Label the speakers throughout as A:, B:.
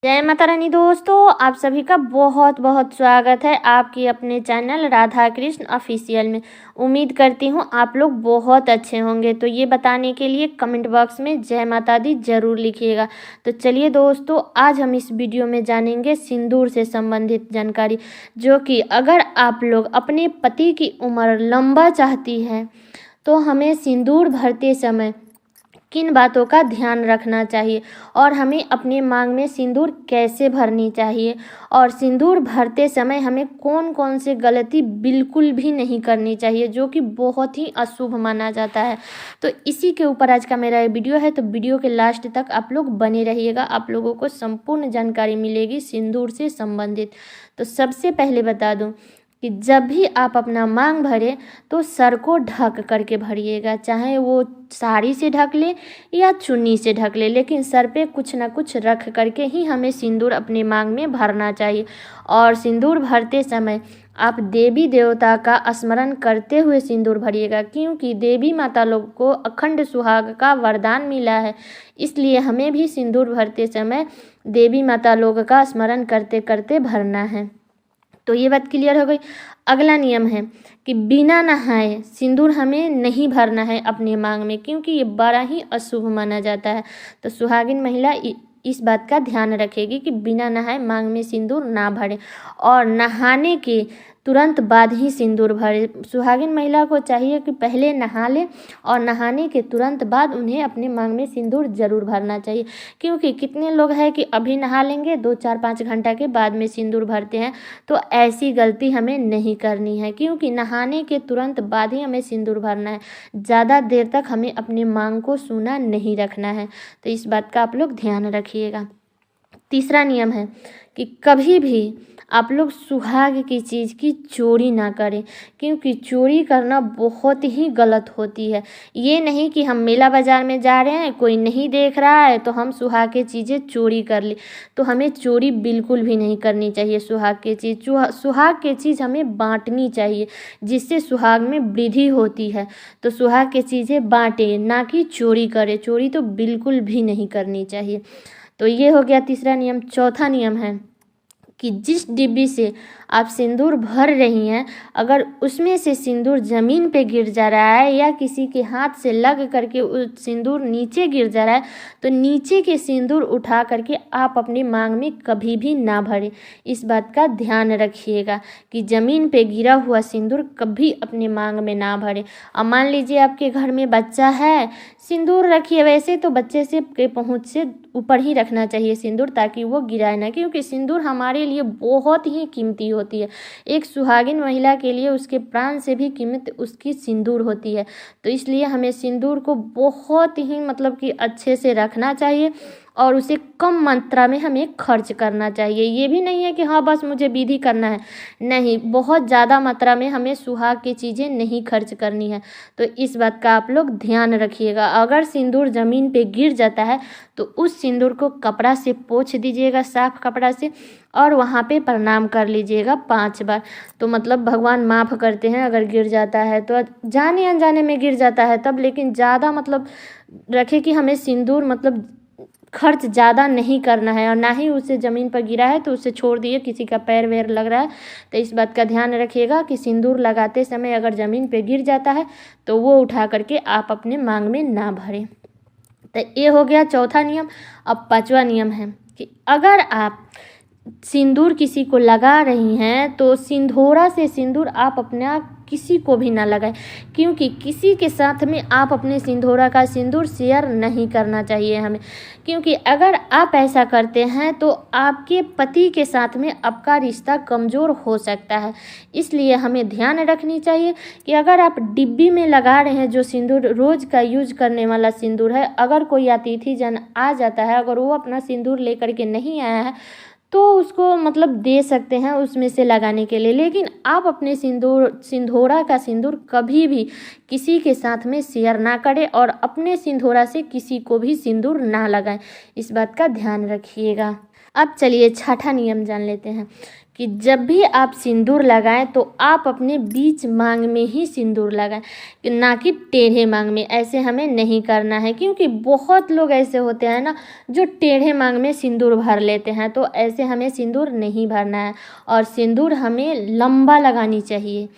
A: जय माता रानी दोस्तों, आप सभी का बहुत बहुत स्वागत है आपकी अपने चैनल राधा कृष्ण ऑफिशियल में। उम्मीद करती हूँ आप लोग बहुत अच्छे होंगे। तो ये बताने के लिए कमेंट बॉक्स में जय माता दी जरूर लिखिएगा। तो चलिए दोस्तों, आज हम इस वीडियो में जानेंगे सिंदूर से संबंधित जानकारी, जो कि अगर आप लोग अपने पति की उम्र लंबा चाहती है तो हमें सिंदूर भरते समय किन बातों का ध्यान रखना चाहिए और हमें अपने मांग में सिंदूर कैसे भरनी चाहिए, और सिंदूर भरते समय हमें कौन कौन से गलती बिल्कुल भी नहीं करनी चाहिए जो कि बहुत ही अशुभ माना जाता है। तो इसी के ऊपर आज का मेरा ये वीडियो है। तो वीडियो के लास्ट तक आप लोग बने रहिएगा, आप लोगों को संपूर्ण जानकारी मिलेगी सिंदूर से संबंधित। तो सबसे पहले बता दूं कि जब भी आप अपना मांग भरें तो सर को ढक करके भरिएगा, चाहे वो साड़ी से ढक ले या चुन्नी से ढक ले, लेकिन सर पे कुछ ना कुछ रख करके ही हमें सिंदूर अपने मांग में भरना चाहिए। और सिंदूर भरते समय आप देवी देवता का स्मरण करते हुए सिंदूर भरिएगा, क्योंकि देवी माता लोग को अखंड सुहाग का वरदान मिला है। इसलिए हमें भी सिंदूर भरते समय देवी माता लोग का स्मरण करते करते भरना है। तो ये बात क्लियर हो गई। अगला नियम है कि बिना नहाए सिंदूर हमें नहीं भरना है अपने मांग में, क्योंकि ये बड़ा ही अशुभ माना जाता है। तो सुहागिन महिला इस बात का ध्यान रखेगी कि बिना नहाए मांग में सिंदूर ना भरे, और नहाने के तुरंत बाद ही सिंदूर भरे। सुहागिन महिला को चाहिए कि पहले नहा ले और नहाने के तुरंत बाद उन्हें अपने मांग में सिंदूर जरूर भरना चाहिए, क्योंकि कितने लोग हैं कि अभी नहा लेंगे 2-4-5 घंटा के बाद में सिंदूर भरते हैं। तो ऐसी गलती हमें नहीं करनी है, क्योंकि नहाने के तुरंत बाद ही हमें सिंदूर भरना है। ज़्यादा देर तक हमें अपने मांग को सूना नहीं रखना है। तो इस बात का आप लोग ध्यान रखिएगा। तीसरा नियम है कि कभी भी आप लोग सुहाग की चीज़ की चोरी ना करें, क्योंकि चोरी करना बहुत ही गलत होती है। ये नहीं कि हम मेला बाज़ार में जा रहे हैं, कोई नहीं देख रहा है तो हम सुहाग की चीज़ें चोरी कर ली। तो हमें चोरी बिल्कुल भी नहीं करनी चाहिए। सुहाग की चीज़ सुहाग की चीज़ हमें बांटनी चाहिए, जिससे सुहाग में वृद्धि होती है। तो सुहाग की चीज़ें बांटें, ना कि चोरी करें। चोरी तो बिल्कुल भी नहीं करनी चाहिए। तो ये हो गया तीसरा नियम। चौथा नियम है कि जिस डिब्बी से आप सिंदूर भर रही हैं, अगर उसमें से सिंदूर ज़मीन पे गिर जा रहा है या किसी के हाथ से लग करके उस सिंदूर नीचे गिर जा रहा है, तो नीचे के सिंदूर उठा करके आप अपनी मांग में कभी भी ना भरें। इस बात का ध्यान रखिएगा कि ज़मीन पे गिरा हुआ सिंदूर कभी अपने मांग में ना भरें। अब मान लीजिए आपके घर में बच्चा है, सिंदूर रखिए। वैसे तो बच्चे से के पहुँच से ऊपर ही रखना चाहिए सिंदूर, ताकि वो गिराए ना, क्योंकि सिंदूर हमारे लिए बहुत ही कीमती होती है। एक सुहागिन महिला के लिए उसके प्राण से भी कीमत उसकी सिंदूर होती है। तो इसलिए हमें सिंदूर को बहुत ही कि अच्छे से रखना चाहिए और उसे कम मात्रा में हमें खर्च करना चाहिए। ये भी नहीं है कि हाँ बस मुझे विधि करना है, नहीं, बहुत ज़्यादा मात्रा में हमें सुहाग की चीज़ें नहीं खर्च करनी है। तो इस बात का आप लोग ध्यान रखिएगा। अगर सिंदूर ज़मीन पे गिर जाता है तो उस सिंदूर को कपड़ा से पोंछ दीजिएगा, साफ कपड़ा से, और वहाँ पे प्रणाम कर लीजिएगा 5 बार। तो भगवान माफ़ करते हैं अगर गिर जाता है तो, जाने अनजाने में गिर जाता है तब, लेकिन ज़्यादा रखे कि हमें सिंदूर खर्च ज़्यादा नहीं करना है, और ना ही उसे ज़मीन पर गिरा है तो उसे छोड़ दिए, किसी का पैर वैर लग रहा है। तो इस बात का ध्यान रखिएगा कि सिंदूर लगाते समय अगर ज़मीन पे गिर जाता है तो वो उठा करके आप अपने मांग में ना भरें। तो ये हो गया चौथा नियम। अब 5वां नियम है कि अगर आप सिंदूर किसी को लगा रही हैं तो सिंदूरा से सिंदूर आप अपना किसी को भी ना लगाएं, क्योंकि किसी के साथ में आप अपने सिंदूरा का सिंदूर शेयर नहीं करना चाहिए हमें। क्योंकि अगर आप ऐसा करते हैं तो आपके पति के साथ में आपका रिश्ता कमज़ोर हो सकता है। इसलिए हमें ध्यान रखनी चाहिए कि अगर आप डिब्बी में लगा रहे हैं जो सिंदूर रोज़ का यूज करने वाला सिंदूर है, अगर कोई अतिथि जन आ जाता है, अगर वो अपना सिंदूर लेकर के नहीं आया है तो उसको दे सकते हैं उसमें से लगाने के लिए। लेकिन आप अपने सिंदूरा का सिंदूर कभी भी किसी के साथ में शेयर ना करें और अपने सिंदूरा से किसी को भी सिंदूर ना लगाएं। इस बात का ध्यान रखिएगा। अब चलिए छठा नियम जान लेते हैं कि जब भी आप सिंदूर लगाएं तो आप अपने बीच मांग में ही सिंदूर लगाएं, ना कि टेढ़े मांग में। ऐसे हमें नहीं करना है, क्योंकि बहुत लोग ऐसे होते हैं ना जो टेढ़े मांग में सिंदूर भर लेते हैं। तो ऐसे हमें सिंदूर नहीं भरना है, और सिंदूर हमें लंबा लगानी चाहिए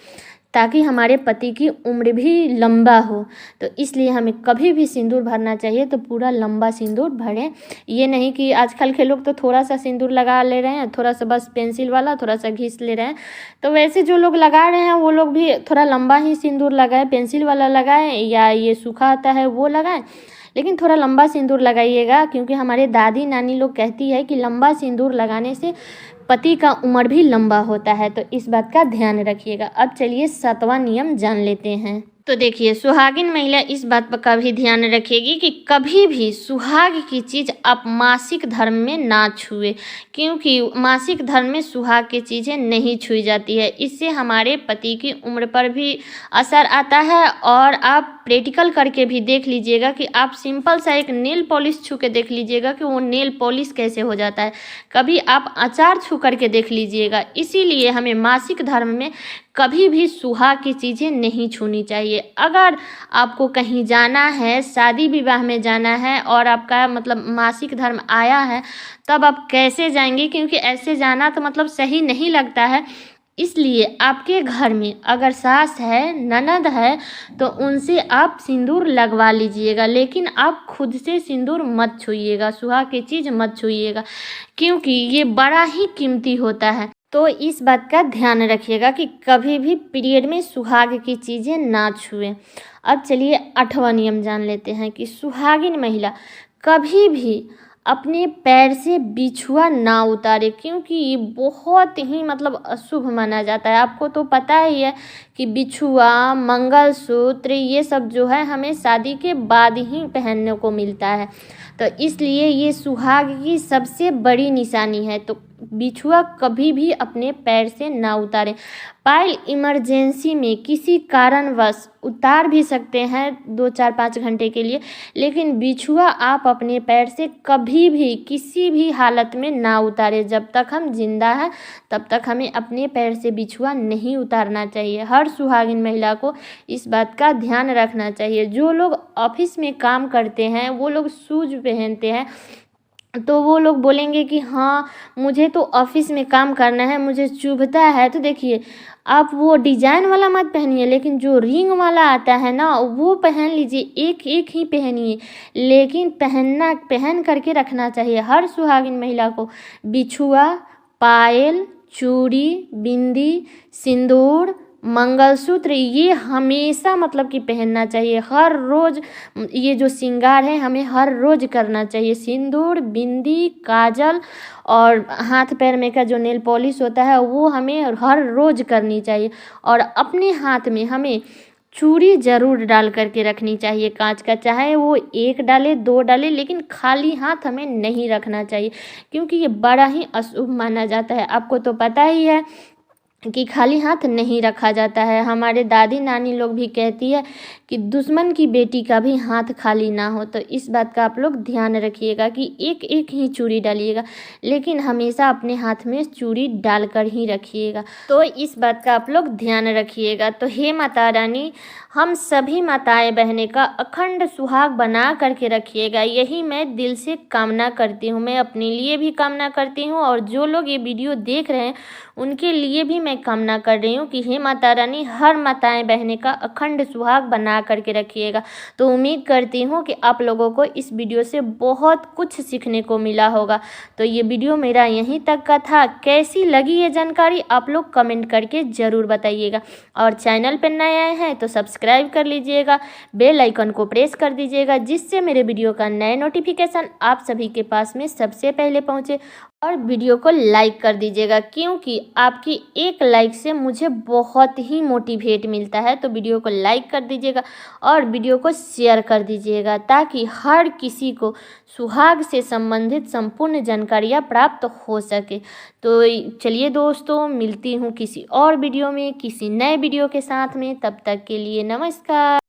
A: ताकि हमारे पति की उम्र भी लंबा हो। तो इसलिए हमें कभी भी सिंदूर भरना चाहिए तो पूरा लंबा सिंदूर भरें। ये नहीं कि आजकल के लोग तो थोड़ा सा सिंदूर लगा ले रहे हैं, थोड़ा सा बस पेंसिल वाला थोड़ा सा घिस ले रहे हैं। तो वैसे जो लोग लगा रहे हैं वो लोग भी थोड़ा लंबा ही सिंदूर लगाएं, पेंसिल वाला लगाएं या ये सूखा आता है वो लगाएं, लेकिन थोड़ा लंबा सिंदूर लगाइएगा। क्योंकि हमारे दादी नानी लोग कहती है कि लंबा सिंदूर लगाने से पति का उम्र भी लंबा होता है। तो इस बात का ध्यान रखिएगा। अब चलिए 7वां नियम जान लेते हैं। तो देखिए, सुहागिन महिला इस बात पर का भी ध्यान रखेगी कि कभी भी सुहाग की चीज़ आप मासिक धर्म में ना छुए, क्योंकि मासिक धर्म में सुहाग की चीज़ें नहीं छुई जाती है। इससे हमारे पति की उम्र पर भी असर आता है। और आप प्रैक्टिकल करके भी देख लीजिएगा कि आप सिंपल सा एक नेल पॉलिश छू के देख लीजिएगा कि वो नेल पॉलिश कैसे हो जाता है। कभी आप अचार छू करके देख लीजिएगा। इसीलिए हमें मासिक धर्म में कभी भी सुहाग की चीज़ें नहीं छूनी चाहिए। अगर आपको कहीं जाना है, शादी विवाह में जाना है और आपका मतलब मासिक धर्म आया है, तब आप कैसे जाएंगे? क्योंकि ऐसे जाना तो मतलब सही नहीं लगता है। इसलिए आपके घर में अगर सास है, ननद है, तो उनसे आप सिंदूर लगवा लीजिएगा, लेकिन आप खुद से सिंदूर मत छुइएगा, सुहाग की चीज़ मत छुइएगा, क्योंकि ये बड़ा ही कीमती होता है। तो इस बात का ध्यान रखिएगा कि कभी भी पीरियड में सुहाग की चीज़ें ना छुएं। अब चलिए 8वां नियम जान लेते हैं कि सुहागिन महिला कभी भी अपने पैर से बिछुआ ना उतारे, क्योंकि ये बहुत ही मतलब अशुभ माना जाता है। आपको तो पता ही है कि बिछुआ, मंगलसूत्र ये सब जो है हमें शादी के बाद ही पहनने को मिलता है। तो इसलिए ये सुहाग की सबसे बड़ी निशानी है। तो बिछुआ कभी भी अपने पैर से ना उतारें। पायल इमरजेंसी में किसी कारणवश उतार भी सकते हैं 2, 4, 5 घंटे के लिए, लेकिन बिछुआ आप अपने पैर से कभी भी किसी भी हालत में ना उतारें। जब तक हम जिंदा हैं तब तक हमें अपने पैर से बिछुआ नहीं उतारना चाहिए। हर सुहागिन महिला को इस बात का ध्यान रखना चाहिए। जो लोग ऑफिस में काम करते हैं वो लोग शूज पहनते हैं, तो वो लोग बोलेंगे कि हाँ मुझे तो ऑफिस में काम करना है, मुझे चुभता है। तो देखिए, आप वो डिजाइन वाला मत पहनिए, लेकिन जो रिंग वाला आता है ना वो पहन लीजिए। एक एक ही पहनिए, लेकिन पहन करके रखना चाहिए। हर सुहागिन महिला को बिछुआ, पायल, चूड़ी, बिंदी, सिंदूर, मंगलसूत्र ये हमेशा मतलब कि पहनना चाहिए। हर रोज़ ये जो श्रृंगार है हमें हर रोज़ करना चाहिए। सिंदूर, बिंदी, काजल और हाथ पैर में का जो नेल पॉलिश होता है वो हमें हर रोज़ करनी चाहिए। और अपने हाथ में हमें चूड़ी ज़रूर डाल करके रखनी चाहिए कांच का, चाहे वो 1 डाले 2 डाले, लेकिन खाली हाथ हमें नहीं रखना चाहिए, क्योंकि ये बड़ा ही अशुभ माना जाता है। आपको तो पता ही है कि खाली हाथ नहीं रखा जाता है। हमारे दादी नानी लोग भी कहती है कि दुश्मन की बेटी का भी हाथ खाली ना हो। तो इस बात का आप लोग ध्यान रखिएगा कि एक एक ही चूड़ी डालिएगा, लेकिन हमेशा अपने हाथ में चूड़ी डालकर ही रखिएगा। तो इस बात का आप लोग ध्यान रखिएगा। तो हे माता रानी, हम सभी माताएं बहनें का अखंड सुहाग बना करके रखिएगा, यही मैं दिल से कामना करती हूँ। मैं अपने लिए भी कामना करती हूँ और जो लोग ये वीडियो देख रहे हैं उनके लिए भी मैं कामना कर रही हूँ कि हे माता रानी, हर माताएं बहनें का अखंड सुहाग बना करके रखिएगा। तो उम्मीद करती हूँ कि आप लोगों को इस वीडियो से बहुत कुछ सीखने को मिला होगा। तो ये वीडियो मेरा यहीं तक का था। कैसी लगी ये जानकारी आप लोग कमेंट करके ज़रूर बताइएगा। और चैनल पर नए आए हैं तो सब्सक्राइब कर लीजिएगा, बेल आइकन को प्रेस कर दीजिएगा, जिससे मेरे वीडियो का नए नोटिफिकेशन आप सभी के पास में सबसे पहले पहुँचे। और वीडियो को लाइक कर दीजिएगा, क्योंकि आपकी एक लाइक से मुझे बहुत ही मोटिवेट मिलता है। तो वीडियो को लाइक कर दीजिएगा और वीडियो को शेयर कर दीजिएगा, ताकि हर किसी को सुहाग से संबंधित संपूर्ण जानकारियाँ प्राप्त हो सके। तो चलिए दोस्तों, मिलती हूँ किसी और वीडियो में, किसी नए वीडियो के साथ में। तब तक के लिए नमस्कार।